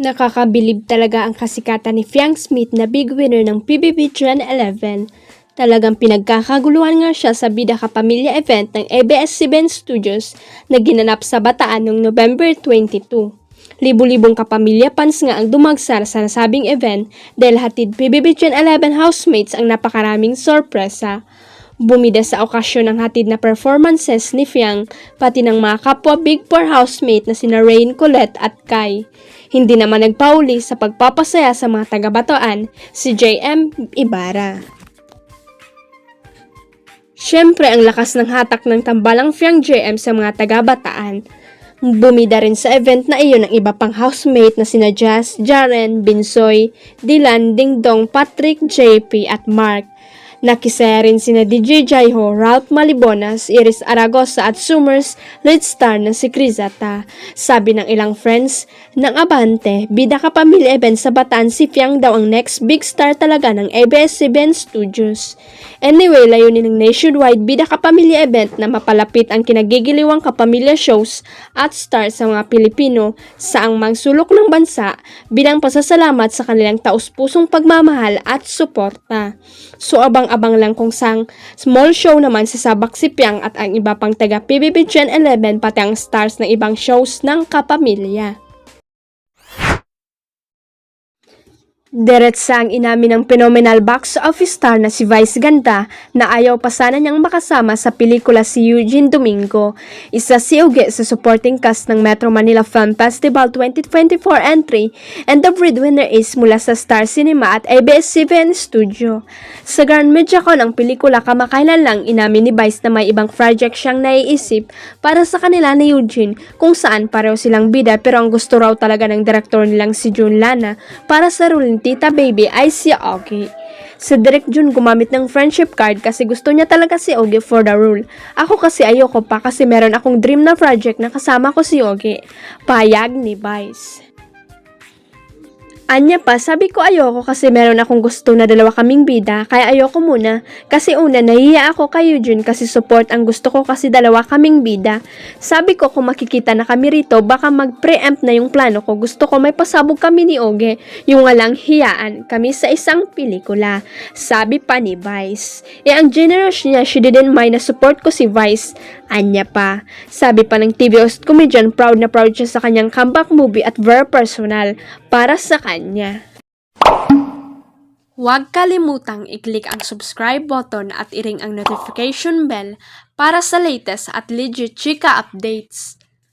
Nakakabilib talaga ang kasikatan ni Fiang Smith na big winner ng PBB Gen 11. Talagang pinagkakaguluhan nga siya sa Bida Kapamilya event ng ABS-CBN Studios na ginanap sa Bataan noong November 22. Libu-libong kapamilya fans nga ang dumagsar sa nasabing event dahil hatid PBB Gen 11 housemates ang napakaraming sorpresa. Bumida sa okasyon ng hatid na performances ni Fiang pati ng mga kapwa Big Four housemate na sina Rain, Colette at Kai. Hindi naman nagpauli sa pagpapasaya sa mga taga-Bataan si JM Ibarra. Siyempre ang lakas ng hatak ng tambalang Fiang JM sa mga taga-Bataan. Bumida rin sa event na iyon ang iba pang housemate na sina Jazz, Jaren, Binsoy, Dylan, Dingdong, Patrick, JP at Mark. Nakisaya rin sina DJ Jaiho, Ralph Malibonas, Iris Aragosa at Summers lead star na si Crizata. Sabi ng ilang friends ng Abante, Bida Kapamilya event sa Bataan, si Fiang daw ang next big star talaga ng ABS-CBN Studios. Anyway, layunin ng nationwide Bida Kapamilya event na mapalapit ang kinagigiliwang kapamilya shows at stars sa mga Pilipino sa angmang sulok ng bansa bilang pasasalamat sa kanilang taus-pusong pagmamahal at suporta. So abang-abang lang kung sang small show naman sa Sabak si Fiang at ang iba pang taga PBB Gen 11 pati ang stars ng ibang shows ng kapamilya. Diretsa ang inamin ng phenomenal box office star na si Vice Ganda na ayaw pa sana niyang makasama sa pelikula si Eugene Domingo. Isa si Uge sa supporting cast ng Metro Manila Film Festival 2024 entry and the breadwinner is mula sa Star Cinema at ABS-CBN Studio. Sa Grand Media Con ng pelikula kamakailan lang inamin ni Vice na may ibang project siyang naiisip para sa kanila ni Eugene kung saan pareho silang bida pero ang gusto raw talaga ng direktor nilang si June Lana para sa role Tita Baby ay si Ogie. Si Direk Jun gumamit ng friendship card kasi gusto niya talaga si Ogie for the role. Ako kasi ayoko pa kasi meron akong dream na project na kasama ko si Ogie. Payag ni Vice. Anya pa, sabi ko ayoko kasi meron akong gusto na dalawa kaming bida, kaya ayoko muna. Kasi una, nahiya ako kay Eugene kasi support ang gusto ko kasi dalawa kaming bida. Sabi ko kung makikita na kami rito, baka mag-preempt na yung plano ko. Gusto ko may pasabog kami ni Ogie, yung walang hiyaan kami sa isang pelikula. Sabi pa ni Vice. Ang generous niya, she didn't mind na support ko si Vice. Anya pa. Sabi pa ng TV host comedian, proud na proud siya sa kanyang comeback movie at very personal para sa kanya. Huwag kalimutang i-click ang subscribe button at i-ring ang notification bell para sa latest at legit chika updates.